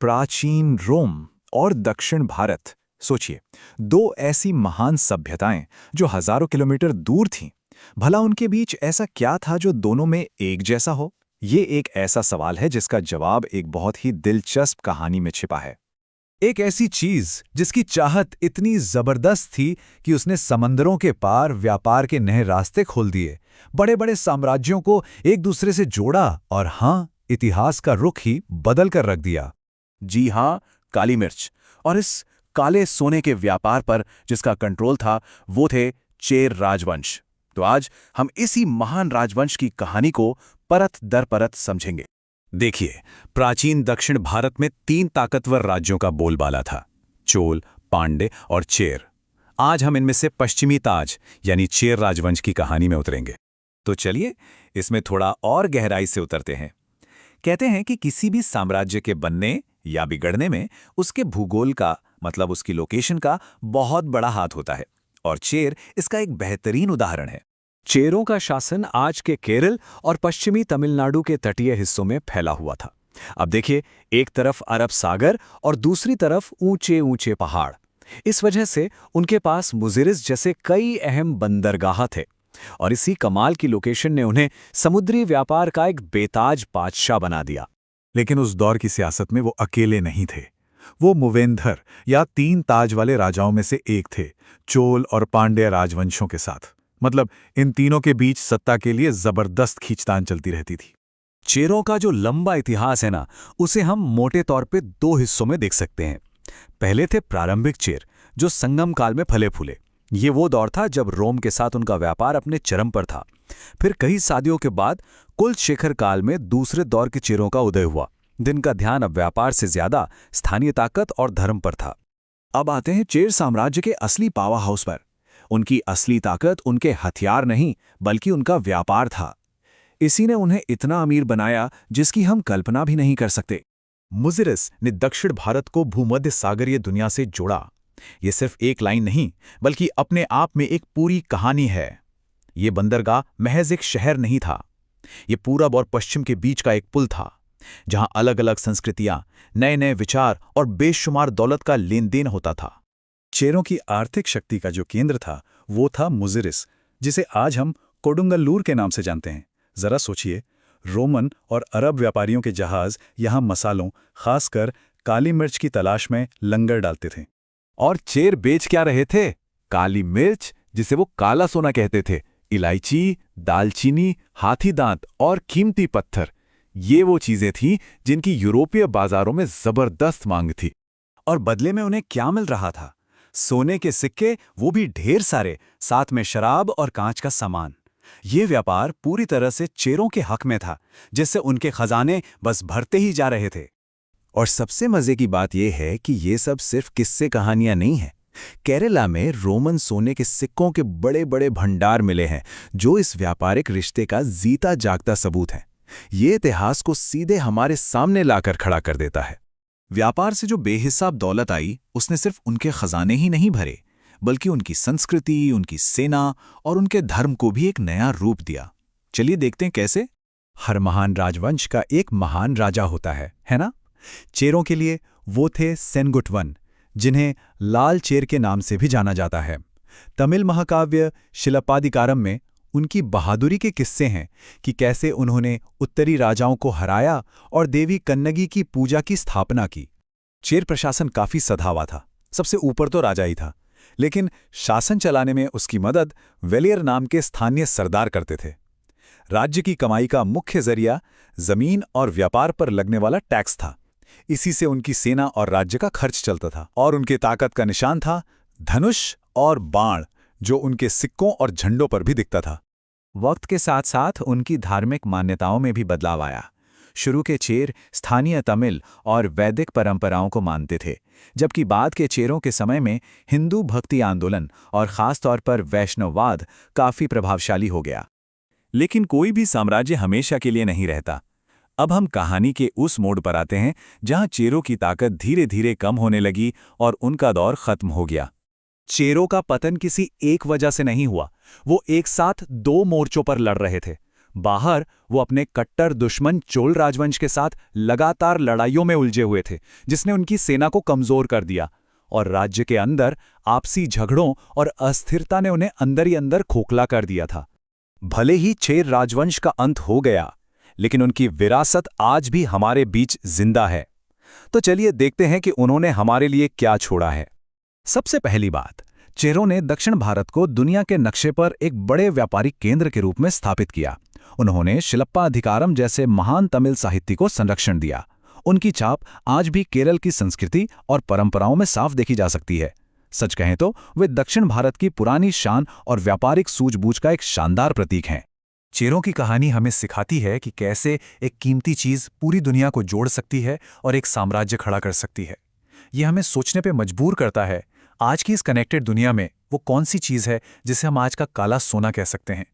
प्राचीन रोम और दक्षिण भारत। सोचिए, दो ऐसी महान सभ्यताएं जो हजारों किलोमीटर दूर थीं। भला उनके बीच ऐसा क्या था जो दोनों में एक जैसा हो? ये एक ऐसा सवाल है जिसका जवाब एक बहुत ही दिलचस्प कहानी में छिपा है। एक ऐसी चीज जिसकी चाहत इतनी जबरदस्त थी कि उसने समंदरों के पार व्यापार के नए रास्ते खोल दिए, बड़े बड़े साम्राज्यों को एक दूसरे से जोड़ा और हाँ, इतिहास का रुख ही बदल कर रख दिया। जी हाँ, काली मिर्च। और इस काले सोने के व्यापार पर जिसका कंट्रोल था वो थे चेर राजवंश। तो आज हम इसी महान राजवंश की कहानी को परत दर परत समझेंगे। देखिए, प्राचीन दक्षिण भारत में 3 ताकतवर राज्यों का बोलबाला था: चोल, पांड्य और चेर। आज हम इनमें से पश्चिमी ताज यानी चेर राजवंश की कहानी में उतरेंगे। तो चलिए, इसमें थोड़ा और गहराई से उतरते हैं। कहते हैं कि किसी भी साम्राज्य के बनने या बिगड़ने में उसके भूगोल का, मतलब उसकी लोकेशन का बहुत बड़ा हाथ होता है, और चेर इसका एक बेहतरीन उदाहरण है। चेरों का शासन आज के केरल और पश्चिमी तमिलनाडु के तटीय हिस्सों में फैला हुआ था। अब देखिए, एक तरफ अरब सागर और दूसरी तरफ ऊंचे ऊंचे पहाड़। इस वजह से उनके पास मुजिरिस जैसे कई अहम बंदरगाह थे, और इसी कमाल की लोकेशन ने उन्हें समुद्री व्यापार का एक बेताज बादशाह बना दिया। लेकिन उस दौर की सियासत में वो अकेले नहीं थे। वो मुवेंधर या 3 ताज वाले राजाओं में से एक थे, चोल और पांड्य राजवंशों के साथ। मतलब इन तीनों के बीच सत्ता के लिए जबरदस्त खींचतान चलती रहती थी। चेरों का जो लंबा इतिहास है ना, उसे हम मोटे तौर पे 2 हिस्सों में देख सकते हैं। पहले थे प्रारंभिक चेर, जो संगम काल में फले फूले। ये वो दौर था जब रोम के साथ उनका व्यापार अपने चरम पर था। फिर कई सदियों के बाद कुल शेखर काल में दूसरे दौर के चेरों का उदय हुआ, जिनका ध्यान अब व्यापार से ज्यादा स्थानीय ताकत और धर्म पर था। अब आते हैं चेर साम्राज्य के असली पावर हाउस पर। उनकी असली ताकत उनके हथियार नहीं, बल्कि उनका व्यापार था। इसी ने उन्हें इतना अमीर बनाया जिसकी हम कल्पना भी नहीं कर सकते। मुजिरिस ने दक्षिण भारत को भूमध्य सागरीय दुनिया से जोड़ा। ये सिर्फ एक लाइन नहीं, बल्कि अपने आप में एक पूरी कहानी है। ये बंदरगाह महज एक शहर नहीं था, ये पूरब और पश्चिम के बीच का एक पुल था, जहां अलग अलग संस्कृतियां, नए नए विचार और बेशुमार दौलत का लेन देन होता था। चेरों की आर्थिक शक्ति का जो केंद्र था वो था मुजिरिस, जिसे आज हम कोडुंगल्लूर के नाम से जानते हैं। जरा सोचिए, रोमन और अरब व्यापारियों के जहाज यहां मसालों, खासकर काली मिर्च की तलाश में लंगर डालते थे। और चेर बेच क्या रहे थे? काली मिर्च, जिसे वो काला सोना कहते थे, इलायची, दालचीनी, हाथी दांत और कीमती पत्थर। ये वो चीजें थीं जिनकी यूरोपीय बाजारों में जबरदस्त मांग थी। और बदले में उन्हें क्या मिल रहा था? सोने के सिक्के, वो भी ढेर सारे, साथ में शराब और कांच का सामान। ये व्यापार पूरी तरह से चेरों के हक में था, जिससे उनके खजाने बस भरते ही जा रहे थे। और सबसे मजे की बात यह है कि ये सब सिर्फ किस्से कहानियां नहीं हैं। केरला में रोमन सोने के सिक्कों के बड़े बड़े भंडार मिले हैं, जो इस व्यापारिक रिश्ते का जीता जागता सबूत है। ये इतिहास को सीधे हमारे सामने लाकर खड़ा कर देता है। व्यापार से जो बेहिसाब दौलत आई, उसने सिर्फ उनके खजाने ही नहीं भरे, बल्कि उनकी संस्कृति, उनकी सेना और उनके धर्म को भी एक नया रूप दिया। चलिए देखते हैं कैसे। हर महान राजवंश का एक महान राजा होता है ना? चेरों के लिए वो थे सेनगुटवन, जिन्हें लाल चेर के नाम से भी जाना जाता है। तमिल महाकाव्य शिलप्पादिकारम में उनकी बहादुरी के किस्से हैं कि कैसे उन्होंने उत्तरी राजाओं को हराया और देवी कन्नगी की पूजा की स्थापना की। चेर प्रशासन काफी सधावा था। सबसे ऊपर तो राजा ही था, लेकिन शासन चलाने में उसकी मदद वेलियर नाम के स्थानीय सरदार करते थे। राज्य की कमाई का मुख्य जरिया जमीन और व्यापार पर लगने वाला टैक्स था। इसी से उनकी सेना और राज्य का खर्च चलता था। और उनके ताकत का निशान था धनुष और बाण, जो उनके सिक्कों और झंडों पर भी दिखता था। वक्त के साथ साथ उनकी धार्मिक मान्यताओं में भी बदलाव आया। शुरू के चेर स्थानीय तमिल और वैदिक परंपराओं को मानते थे, जबकि बाद के चेरों के समय में हिंदू भक्ति आंदोलन और खासतौर पर वैष्णववाद काफी प्रभावशाली हो गया। लेकिन कोई भी साम्राज्य हमेशा के लिए नहीं रहता। अब हम कहानी के उस मोड़ पर आते हैं जहां चेरों की ताकत धीरे धीरे कम होने लगी और उनका दौर खत्म हो गया। चेरों का पतन किसी एक वजह से नहीं हुआ, वो एक साथ 2 मोर्चों पर लड़ रहे थे। बाहर वो अपने कट्टर दुश्मन चोल राजवंश के साथ लगातार लड़ाइयों में उलझे हुए थे, जिसने उनकी सेना को कमजोर कर दिया। और राज्य के अंदर आपसी झगड़ों और अस्थिरता ने उन्हें अंदर ही अंदर खोखला कर दिया था। भले ही चेर राजवंश का अंत हो गया, लेकिन उनकी विरासत आज भी हमारे बीच जिंदा है। तो चलिए देखते हैं कि उन्होंने हमारे लिए क्या छोड़ा है। सबसे पहली बात, चेरों ने दक्षिण भारत को दुनिया के नक्शे पर एक बड़े व्यापारिक केंद्र के रूप में स्थापित किया। उन्होंने शिलप्पा अधिकारम जैसे महान तमिल साहित्य को संरक्षण दिया। उनकी छाप आज भी केरल की संस्कृति और परंपराओं में साफ देखी जा सकती है। सच कहें तो वे दक्षिण भारत की पुरानी शान और व्यापारिक सूझबूझ का एक शानदार प्रतीक हैं। चेरों की कहानी हमें सिखाती है कि कैसे एक कीमती चीज पूरी दुनिया को जोड़ सकती है और एक साम्राज्य खड़ा कर सकती है। यह हमें सोचने पे मजबूर करता है, आज की इस कनेक्टेड दुनिया में वो कौन सी चीज है जिसे हम आज का काला सोना कह सकते हैं।